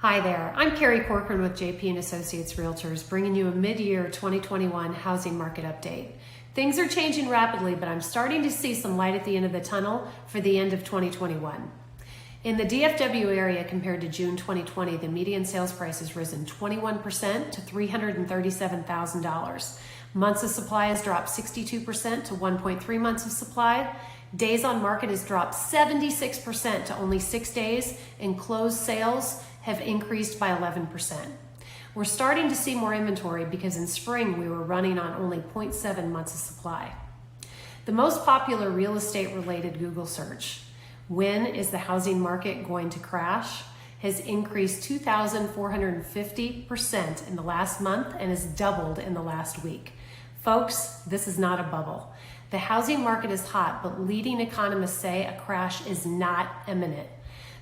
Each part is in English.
Hi there, I'm Carrie Corcoran with JP & Associates Realtors, bringing you a mid-year 2021 housing market update. Things are changing rapidly, but I'm starting to see some light at the end of the tunnel for the end of 2021. In the DFW area compared to June 2020, the median sales price has risen 21% to $337,000. Months of supply has dropped 62% to 1.3 months of supply. Days on market has dropped 76% to only 6 days, and closed sales have increased by 11%. We're starting to see more inventory because in spring we were running on only 0.7 months of supply. The most popular real estate related Google search, when is the housing market going to crash, has increased 2,450% in the last month and has doubled in the last week. Folks, this is not a bubble. The housing market is hot, but leading economists say a crash is not imminent.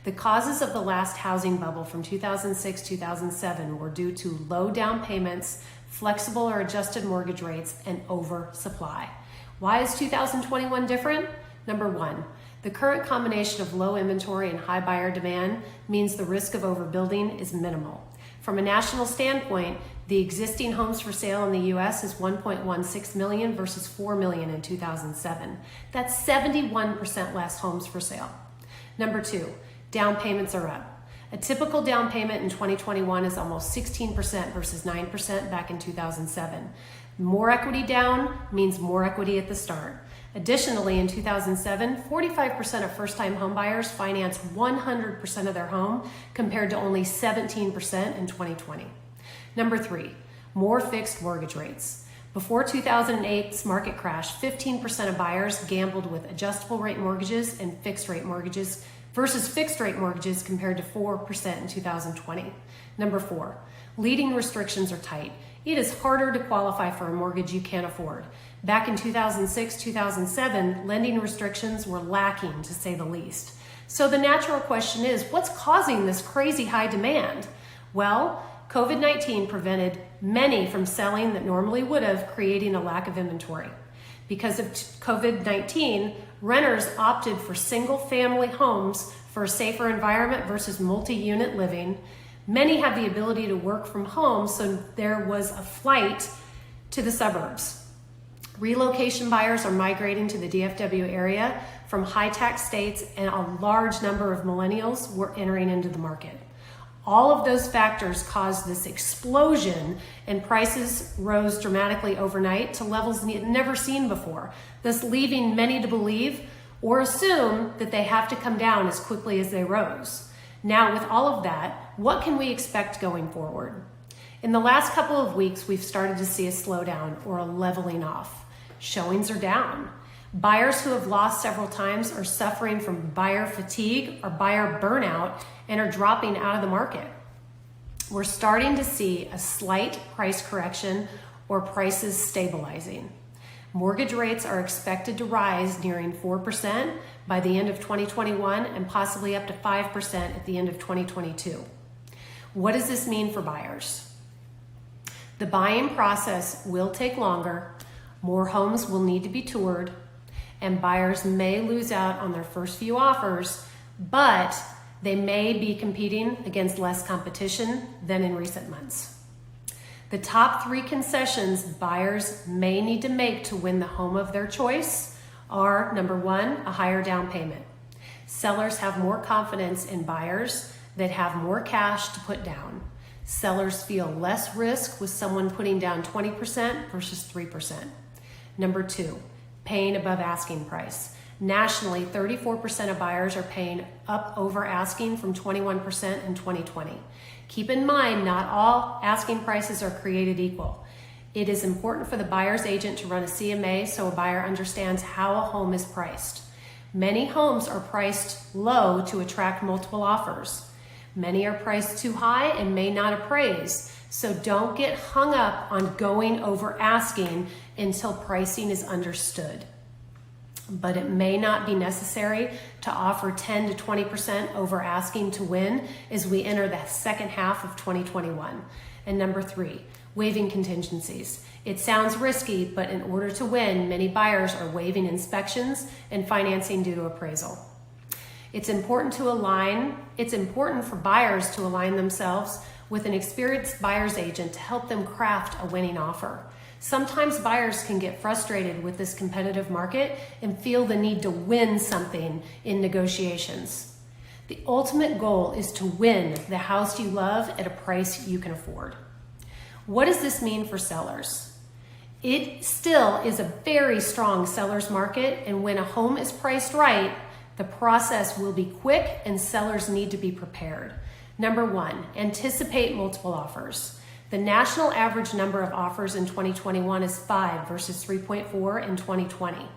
The causes of the last housing bubble from 2006-2007 were due to low down payments, flexible or adjusted mortgage rates, and oversupply. Why is 2021 different? Number one, the current combination of low inventory and high buyer demand means the risk of overbuilding is minimal. From a national standpoint, the existing homes for sale in the U.S. is 1.16 million versus 4 million in 2007. That's 71% less homes for sale. Number two, down payments are up. A typical down payment in 2021 is almost 16% versus 9% back in 2007. More equity down means more equity at the start. Additionally, in 2007, 45% of first-time homebuyers financed 100% of their home compared to only 17% in 2020. Number three, more fixed mortgage rates. Before 2008's market crash, 15% of buyers gambled with adjustable rate mortgages and fixed rate mortgages versus fixed rate mortgages compared to 4% in 2020. Number four, leading restrictions are tight. It is harder to qualify for a mortgage you can't afford. Back in 2006-2007, lending restrictions were lacking, to say the least. So the natural question is, what's causing this crazy high demand? Well, COVID-19 prevented many from selling that normally would have, creating a lack of inventory. Because of COVID-19, renters opted for single-family homes for a safer environment versus multi-unit living. Many have the ability to work from home, so there was a flight to the suburbs. Relocation buyers are migrating to the DFW area from high-tax states, and a large number of millennials were entering into the market. All of those factors caused this explosion, and prices rose dramatically overnight to levels never seen before, thus leaving many to believe or assume that they have to come down as quickly as they rose. Now, with all of that, what can we expect going forward? In the last couple of weeks, we've started to see a slowdown or a leveling off. Showings are down. Buyers who have lost several times are suffering from buyer fatigue or buyer burnout and are dropping out of the market. We're starting to see a slight price correction or prices stabilizing. Mortgage rates are expected to rise nearing 4% by the end of 2021 and possibly up to 5% at the end of 2022. What does this mean for buyers? The buying process will take longer, more homes will need to be toured, and buyers may lose out on their first few offers, but they may be competing against less competition than in recent months. The top three concessions buyers may need to make to win the home of their choice are, number one, a higher down payment. Sellers have more confidence in buyers that have more cash to put down. Sellers feel less risk with someone putting down 20% versus 3%. Number two, paying above asking price. Nationally, 34% of buyers are paying up over asking from 21% in 2020. Keep in mind, not all asking prices are created equal. It is important for the buyer's agent to run a CMA so a buyer understands how a home is priced. Many homes are priced low to attract multiple offers. Many are priced too high and may not appraise. So don't get hung up on going over asking until pricing is understood. But it may not be necessary to offer 10 to 20% over asking to win as we enter the second half of 2021. And number three, waiving contingencies. It sounds risky, but in order to win, many buyers are waiving inspections and financing due to appraisal. It's important for buyers to align themselves with an experienced buyer's agent to help them craft a winning offer. Sometimes buyers can get frustrated with this competitive market and feel the need to win something in negotiations. The ultimate goal is to win the house you love at a price you can afford. What does this mean for sellers? It still is a very strong seller's market, and when a home is priced right, the process will be quick and sellers need to be prepared. Number one, anticipate multiple offers. The national average number of offers in 2021 is 5 versus 3.4 in 2020.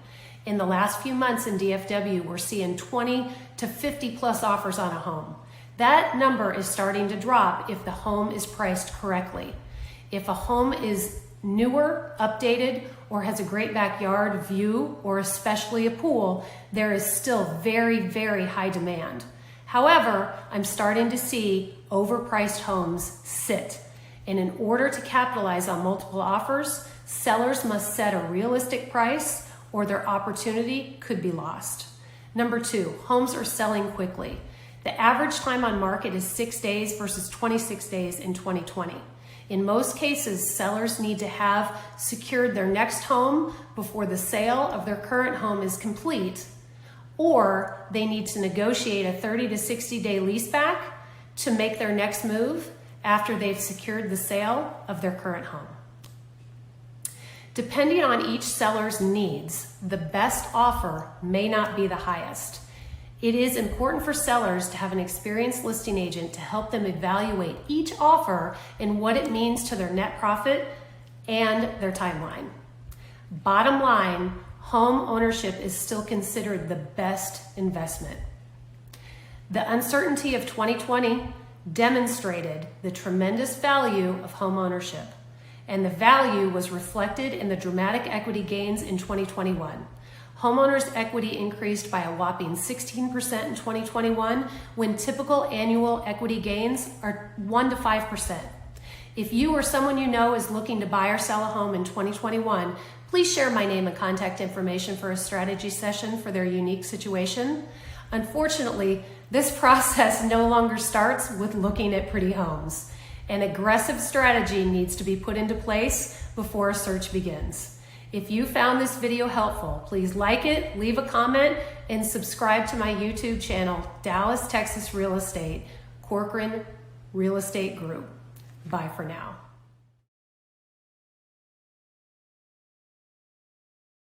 In the last few months in DFW, we're seeing 20 to 50 plus offers on a home. That number is starting to drop if the home is priced correctly. If a home is newer, updated, or has a great backyard view, or especially a pool, there is still very, very high demand. However, I'm starting to see overpriced homes sit. And in order to capitalize on multiple offers, sellers must set a realistic price or their opportunity could be lost. Number two, homes are selling quickly. The average time on market is 6 days versus 26 days in 2020. In most cases, sellers need to have secured their next home before the sale of their current home is complete, or they need to negotiate a 30 to 60 day lease back to make their next move after they've secured the sale of their current home. Depending on each seller's needs, the best offer may not be the highest. It is important for sellers to have an experienced listing agent to help them evaluate each offer and what it means to their net profit and their timeline. Bottom line, home ownership is still considered the best investment. The uncertainty of 2020 demonstrated the tremendous value of home ownership, and the value was reflected in the dramatic equity gains in 2021. Homeowners' equity increased by a whopping 16% in 2021, when typical annual equity gains are 1 to 5%. If you or someone you know is looking to buy or sell a home in 2021, please share my name and contact information for a strategy session for their unique situation. Unfortunately, this process no longer starts with looking at pretty homes. An aggressive strategy needs to be put into place before a search begins. If you found this video helpful, please like it, leave a comment, and subscribe to my YouTube channel, Dallas, Texas Real Estate, Corcoran Real Estate Group. Bye for now.